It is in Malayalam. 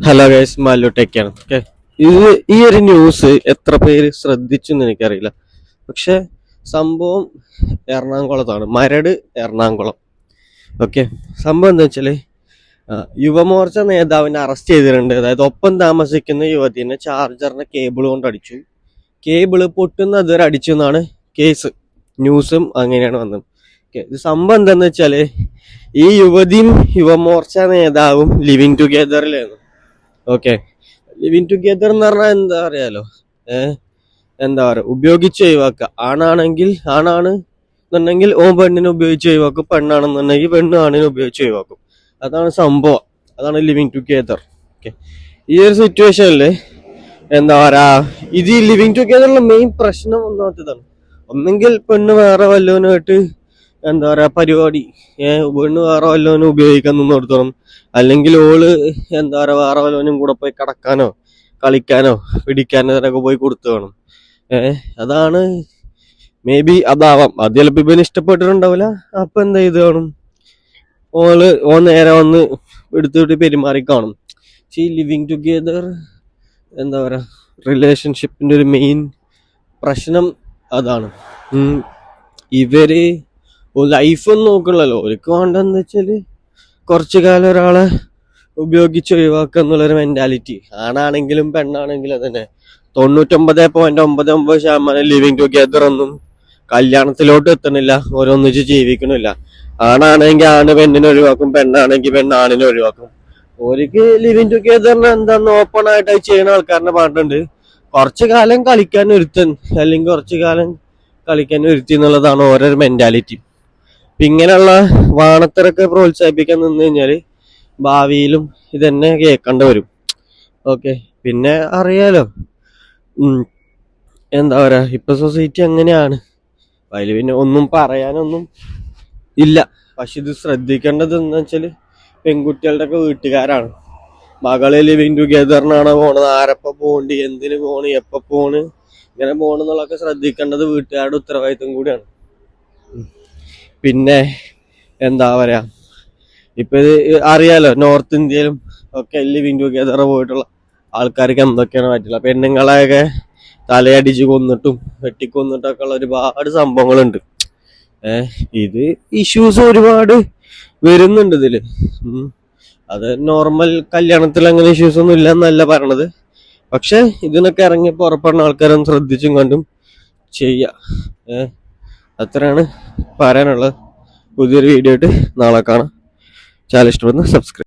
Hello guys, മാലുട്ടേക്കാണ്. ഓക്കെ, ഇത് ഈ ഒരു ന്യൂസ് എത്ര പേര് ശ്രദ്ധിച്ചു എന്ന് എനിക്കറിയില്ല. പക്ഷെ സംഭവം എറണാകുളത്താണ്, മരട് എറണാകുളം. ഓക്കെ, സംഭവം എന്താ വെച്ചാല് യുവമോർച്ച നേതാവിനെ അറസ്റ്റ് ചെയ്തിട്ടുണ്ട്. അതായത് ഒപ്പം താമസിക്കുന്ന യുവതിനെ ചാർജറിന്റെ കേബിൾ കൊണ്ട് അടിച്ചു. കേബിള് പൊട്ടുന്ന അതുവരെ അടിച്ചു എന്നാണ് കേസ്. ന്യൂസും അങ്ങനെയാണ് വന്നത്. ഇത് സംഭവം എന്താന്ന് വെച്ചാല് ഈ യുവതിയും യുവമോർച്ച നേതാവും ലിവിങ് ടുഗെദറിലായിരുന്നു. ഓക്കെ, ലിവിങ് ടുഗെദർ എന്ന് പറഞ്ഞാൽ എന്താ അറിയാലോ, എന്താ പറയുക, ഉപയോഗിച്ച് ഒഴിവാക്കുക. ആണാണെങ്കിൽ ആണാണ് എന്നുണ്ടെങ്കിൽ പെണ്ണിനെ ഉപയോഗിച്ച് ഒഴിവാക്കും, പെണ്ണാണെന്നുണ്ടെങ്കിൽ പെണ്ണ് ആണിനെ ഉപയോഗിച്ച് ഒഴിവാക്കും. അതാണ് സംഭവം, അതാണ് ലിവിങ് ടുഗെദർ. ഓക്കെ, ഈ ഒരു സിറ്റുവേഷനിൽ എന്താ പറയാ, ഇത് ഈ ലിവിങ് ടുഗെദറിലെ മെയിൻ പ്രശ്നം ഒന്നാമത്തേതാണ്. ഒന്നെങ്കിൽ പെണ്ണ് വേറെ വല്ലവനുമായിട്ട് എന്താ പറയാ പരിപാടി, പെണ്ണ് വേറെ വല്ലവനും ഉപയോഗിക്കാൻ നിന്നോടത്തോളം, അല്ലെങ്കിൽ ഓള് എന്താ പറയാ വേറെ വല്ലവനും കൂടെ പോയി കടക്കാനോ കളിക്കാനോ പിടിക്കാനോ ഇതിനൊക്കെ പോയി കൊടുത്തു വേണം. അതാണ് മേ ബി, അതാവാം. അത് ചിലപ്പോ ഇവന് ഇഷ്ടപ്പെട്ടിട്ടുണ്ടാവില്ല. അപ്പൊ എന്താ ചെയ്ത് കാണും, ഓ നേരെ വന്ന് എടുത്തിട്ട് പെരുമാറി കാണും. ഈ ലിവിങ് ടുഗെദർ എന്താ പറയാ റിലേഷൻഷിപ്പിന്റെ ഒരു മെയിൻ പ്രശ്നം അതാണ്. ഇവര് ലൈഫൊന്നും നോക്കണല്ലോ, അവർക്ക് വേണ്ടെന്ന് വെച്ചാല് കുറച്ചു കാലം ഒരാളെ ഉപയോഗിച്ച് ഒഴിവാക്കുക എന്നുള്ളൊരു മെന്റാലിറ്റി. ആണാണെങ്കിലും പെണ്ണാണെങ്കിലും അതന്നെ. 99.99% ലിവിങ് ടുഗെദർ ഒന്നും കല്യാണത്തിലോട്ട് എത്തണില്ല, ഓരോന്നിച്ച് ജീവിക്കണില്ല. ആണാണെങ്കിൽ ആണ് പെണ്ണിനെ ഒഴിവാക്കും, പെണ്ണാണെങ്കിൽ പെണ്ണ് ആണിനെ ഒഴിവാക്കും. ഓർക്ക് ലിവിങ് ടുഗെദറിന് എന്താന്ന് ഓപ്പൺ ആയിട്ട് ചെയ്യുന്ന ആൾക്കാരനെ പറഞ്ഞിട്ടുണ്ട്. കുറച്ചു കാലം കളിക്കാൻ ഒരുത്തൻ, അല്ലെങ്കിൽ കുറച്ചു കാലം കളിക്കാൻ ഒരുത്തി എന്നുള്ളതാണ് ഓരോ മെന്റാലിറ്റി. ഇങ്ങനെയുള്ള വാണത്തരൊക്കെ പ്രോത്സാഹിപ്പിക്കാൻ നിന്ന് കഴിഞ്ഞാല് ഭാവിയിലും ഇതന്നെ കേൾക്കേണ്ടി വരും. ഓക്കെ, പിന്നെ അറിയാലോ, എന്താ പറയാ, ഇപ്പൊ സൊസൈറ്റി അങ്ങനെയാണ്. അതിൽ പിന്നെ ഒന്നും പറയാനൊന്നും ഇല്ല. പക്ഷെ ഇത് ശ്രദ്ധിക്കേണ്ടത് എന്താ വെച്ചാല് പെൺകുട്ടികളുടെ ഒക്കെ വീട്ടുകാരാണ്. മകള് ലിവിങ് ടുഗെദറിനാണ് പോണത്, ആരപ്പ പോണ്ട്, എന്തിനു പോണ്, എപ്പോ പോണ്, ഇങ്ങനെ പോണെന്നുള്ളതൊക്കെ ശ്രദ്ധിക്കേണ്ടത് വീട്ടുകാരുടെ ഉത്തരവാദിത്വം കൂടിയാണ്. പിന്നെ എന്താ പറയാ, ഇപ്പൊ ഇത് അറിയാലോ, നോർത്ത് ഇന്ത്യയിലും ഒക്കെ ലിവിങ് ടുഗെദർ പോയിട്ടുള്ള ആൾക്കാർക്ക് എന്തൊക്കെയാണ് പറ്റില്ല. പെണ്ണുങ്ങളെയൊക്കെ തലയടിച്ച് കൊന്നിട്ടും വെട്ടിക്കൊന്നിട്ടൊക്കെ ഉള്ള ഒരുപാട് സംഭവങ്ങളുണ്ട്. ഇത് ഇഷ്യൂസ് ഒരുപാട് വരുന്നുണ്ട് ഇതില്. അത് നോർമൽ കല്യാണത്തിൽ അങ്ങനെ ഇഷ്യൂസ് ഒന്നും ഇല്ല എന്നല്ല പറയണത്. പക്ഷെ ഇതിനൊക്കെ ഇറങ്ങി പുറപ്പെടുന്ന ആൾക്കാരൊന്നും ശ്രദ്ധിച്ചും കണ്ടും ചെയ്യാ. അത്രയാണ് പറയാനുള്ളത്. പുതിയൊരു വീഡിയോ ആയിട്ട് നാളെ കാണാം. ചാനൽ ഇഷ്ടപ്പെടുന്ന സബ്സ്ക്രൈബ്.